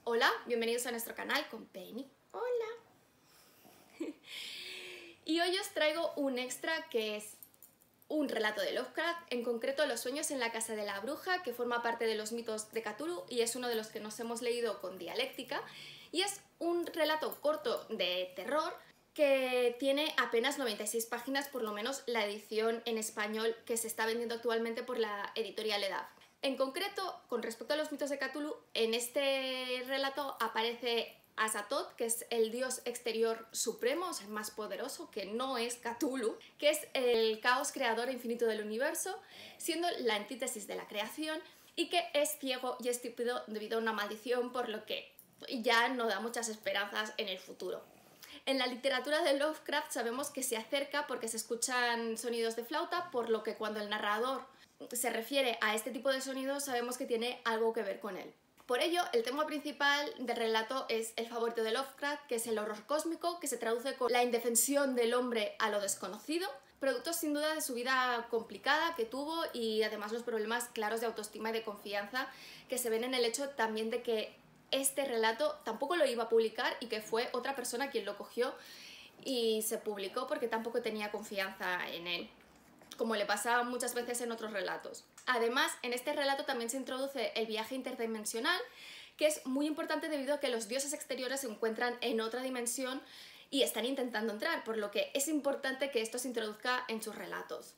Hola, bienvenidos a nuestro canal con Penny. Hola. Y hoy os traigo un extra que es un relato de Lovecraft, en concreto Los sueños en la casa de la bruja, que forma parte de los mitos de Cthulhu y es uno de los que nos hemos leído con dialéctica, y es un relato corto de terror que tiene apenas 96 páginas, por lo menos la edición en español que se está vendiendo actualmente por la editorial Edad. En concreto, con respecto a los mitos de Cthulhu, en este relato aparece Azathoth, que es el dios exterior supremo, o sea, el más poderoso, que no es Cthulhu, que es el caos creador infinito del universo, siendo la antítesis de la creación, y que es ciego y estúpido debido a una maldición, por lo que ya no da muchas esperanzas en el futuro. En la literatura de Lovecraft sabemos que se acerca porque se escuchan sonidos de flauta, por lo que cuando el narrador se refiere a este tipo de sonidos sabemos que tiene algo que ver con él. Por ello, el tema principal del relato es el favorito de Lovecraft, que es el horror cósmico, que se traduce con la indefensión del hombre a lo desconocido, producto sin duda de su vida complicada que tuvo y además los problemas claros de autoestima y de confianza que se ven en el hecho también de que este relato tampoco lo iba a publicar y que fue otra persona quien lo cogió y se publicó porque tampoco tenía confianza en él, como le pasaba muchas veces en otros relatos. Además, en este relato también se introduce el viaje interdimensional, que es muy importante debido a que los dioses exteriores se encuentran en otra dimensión y están intentando entrar, por lo que es importante que esto se introduzca en sus relatos.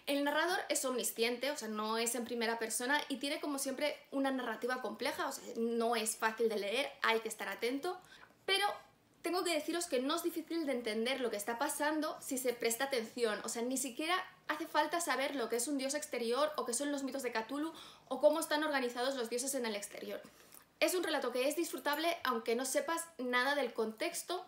El narrador es omnisciente, o sea, no es en primera persona y tiene como siempre una narrativa compleja, o sea, no es fácil de leer, hay que estar atento, pero tengo que deciros que no es difícil de entender lo que está pasando si se presta atención, o sea, ni siquiera hace falta saber lo que es un dios exterior o qué son los mitos de Cthulhu o cómo están organizados los dioses en el exterior. Es un relato que es disfrutable aunque no sepas nada del contexto,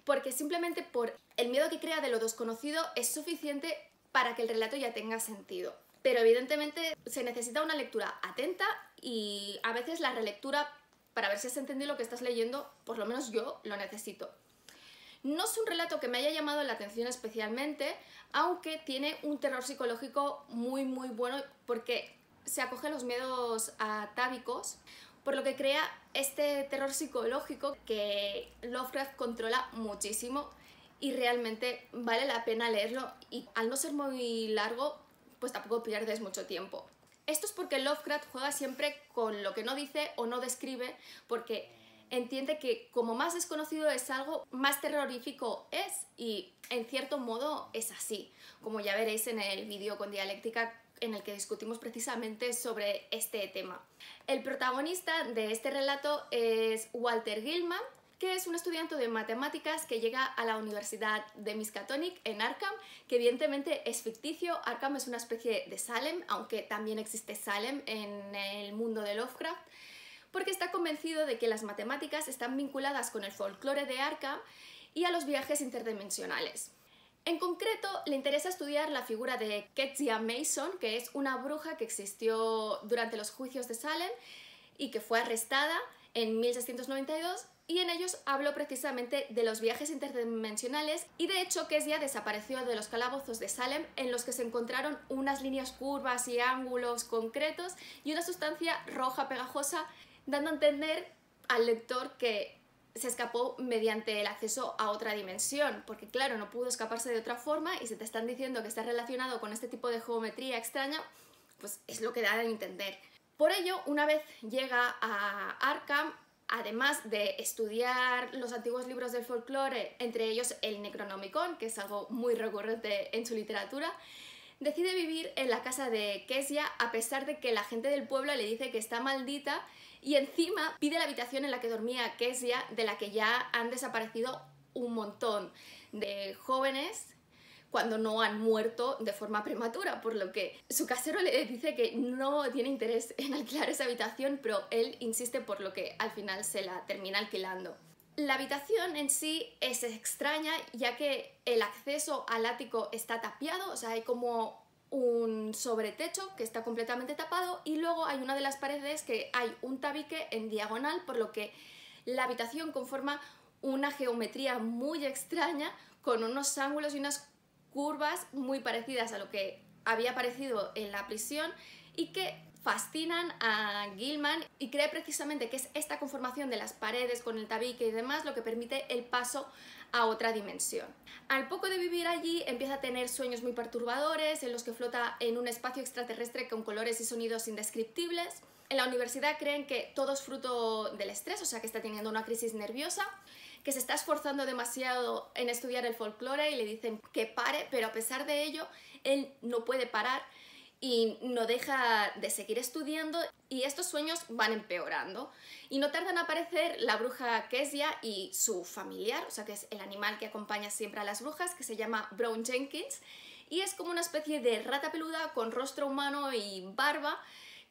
porque simplemente por el miedo que crea de lo desconocido es suficiente para que el relato ya tenga sentido. Pero evidentemente se necesita una lectura atenta y a veces la relectura para ver si has entendido lo que estás leyendo, por lo menos yo lo necesito. No es un relato que me haya llamado la atención especialmente, aunque tiene un terror psicológico muy bueno porque se acoge a los miedos atávicos, por lo que crea este terror psicológico que Lovecraft controla muchísimo y realmente vale la pena leerlo y al no ser muy largo, pues tampoco pierdes mucho tiempo. Esto es porque Lovecraft juega siempre con lo que no dice o no describe, porque entiende que como más desconocido es algo, más terrorífico es, y en cierto modo es así, como ya veréis en el vídeo con dialéctica en el que discutimos precisamente sobre este tema. El protagonista de este relato es Walter Gilman, que es un estudiante de matemáticas que llega a la Universidad de Miskatonic en Arkham, que evidentemente es ficticio. Arkham es una especie de Salem, aunque también existe Salem en el mundo de Lovecraft, porque está convencido de que las matemáticas están vinculadas con el folclore de Arkham y a los viajes interdimensionales. En concreto, le interesa estudiar la figura de Kezia Mason, que es una bruja que existió durante los juicios de Salem y que fue arrestada en 1692, y en ellos habló precisamente de los viajes interdimensionales y de hecho Kezia desapareció de los calabozos de Salem en los que se encontraron unas líneas curvas y ángulos concretos y una sustancia roja pegajosa, dando a entender al lector que se escapó mediante el acceso a otra dimensión, porque claro, no pudo escaparse de otra forma y si te están diciendo que está relacionado con este tipo de geometría extraña, pues es lo que da a entender. Por ello, una vez llega a Arkham, además de estudiar los antiguos libros del folclore, entre ellos el Necronomicon, que es algo muy recurrente en su literatura, decide vivir en la casa de Kezia a pesar de que la gente del pueblo le dice que está maldita y encima pide la habitación en la que dormía Kezia, de la que ya han desaparecido un montón de jóvenes cuando no han muerto de forma prematura, por lo que su casero le dice que no tiene interés en alquilar esa habitación, pero él insiste, por lo que al final se la termina alquilando. La habitación en sí es extraña, ya que el acceso al ático está tapiado, o sea, hay como un sobretecho que está completamente tapado y luego hay una de las paredes que hay un tabique en diagonal, por lo que la habitación conforma una geometría muy extraña con unos ángulos y unas curvas muy parecidas a lo que había aparecido en la prisión y que fascinan a Gilman y cree precisamente que es esta conformación de las paredes con el tabique y demás lo que permite el paso a otra dimensión. Al poco de vivir allí empieza a tener sueños muy perturbadores en los que flota en un espacio extraterrestre con colores y sonidos indescriptibles. En la universidad creen que todo es fruto del estrés, o sea que está teniendo una crisis nerviosa, que se está esforzando demasiado en estudiar el folclore y le dicen que pare, pero a pesar de ello él no puede parar y no deja de seguir estudiando y estos sueños van empeorando. Y no tardan en aparecer la bruja Kezia y su familiar, o sea que es el animal que acompaña siempre a las brujas, que se llama Brown Jenkins, y es como una especie de rata peluda con rostro humano y barba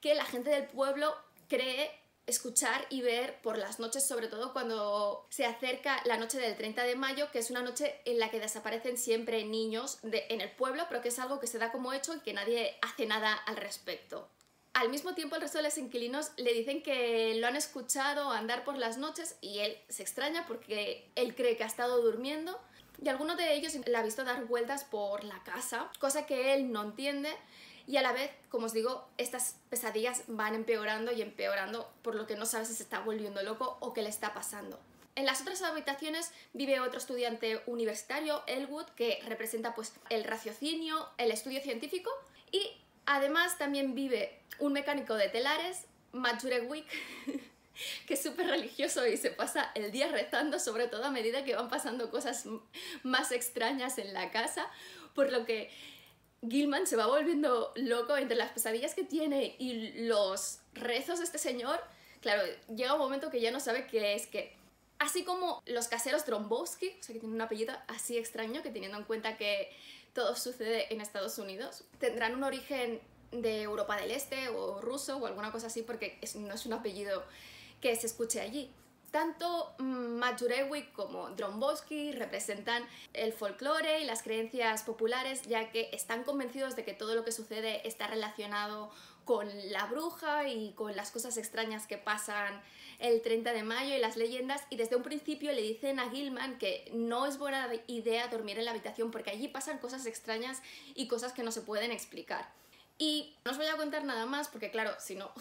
que la gente del pueblo cree escuchar y ver por las noches, sobre todo cuando se acerca la noche del 30 de mayo, que es una noche en la que desaparecen siempre niños en el pueblo, pero que es algo que se da como hecho y que nadie hace nada al respecto. Al mismo tiempo, el resto de los inquilinos le dicen que lo han escuchado andar por las noches y él se extraña porque él cree que ha estado durmiendo y alguno de ellos le ha visto dar vueltas por la casa, cosa que él no entiende. Y a la vez, como os digo, estas pesadillas van empeorando y empeorando, por lo que no sabe si se está volviendo loco o qué le está pasando. En las otras habitaciones vive otro estudiante universitario, Elwood, que representa pues el raciocinio, el estudio científico, y además también vive un mecánico de telares, Matt Jurewick, que es súper religioso y se pasa el día rezando, sobre todo a medida que van pasando cosas más extrañas en la casa, por lo que Gilman se va volviendo loco entre las pesadillas que tiene y los rezos de este señor. Claro, llega un momento que ya no sabe qué es qué. Así como los caseros Drombowski, o sea que tienen un apellido así extraño, que teniendo en cuenta que todo sucede en Estados Unidos, tendrán un origen de Europa del Este o ruso o alguna cosa así, porque no es un apellido que se escuche allí. Tanto Matt Jurewick como Drombowski representan el folclore y las creencias populares, ya que están convencidos de que todo lo que sucede está relacionado con la bruja y con las cosas extrañas que pasan el 30 de mayo y las leyendas, y desde un principio le dicen a Gilman que no es buena idea dormir en la habitación porque allí pasan cosas extrañas y cosas que no se pueden explicar. Y no os voy a contar nada más porque claro, si no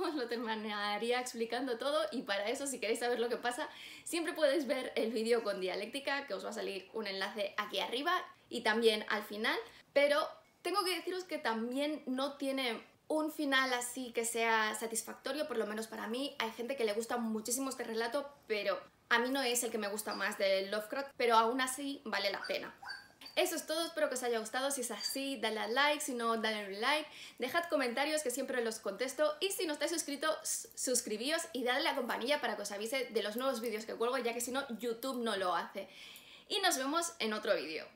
os lo terminaría explicando todo, y para eso, si queréis saber lo que pasa, siempre podéis ver el vídeo con dialéctica, que os va a salir un enlace aquí arriba y también al final, pero tengo que deciros que también no tiene un final así que sea satisfactorio, por lo menos para mí. Hay gente que le gusta muchísimo este relato, pero a mí no es el que me gusta más de Lovecraft, pero aún así vale la pena. Eso es todo, espero que os haya gustado. Si es así, dale a like, si no, dale un like, dejad comentarios que siempre los contesto, y si no estáis suscritos, suscribíos y dadle a la campanilla para que os avise de los nuevos vídeos que cuelgo, ya que si no, YouTube no lo hace. Y nos vemos en otro vídeo.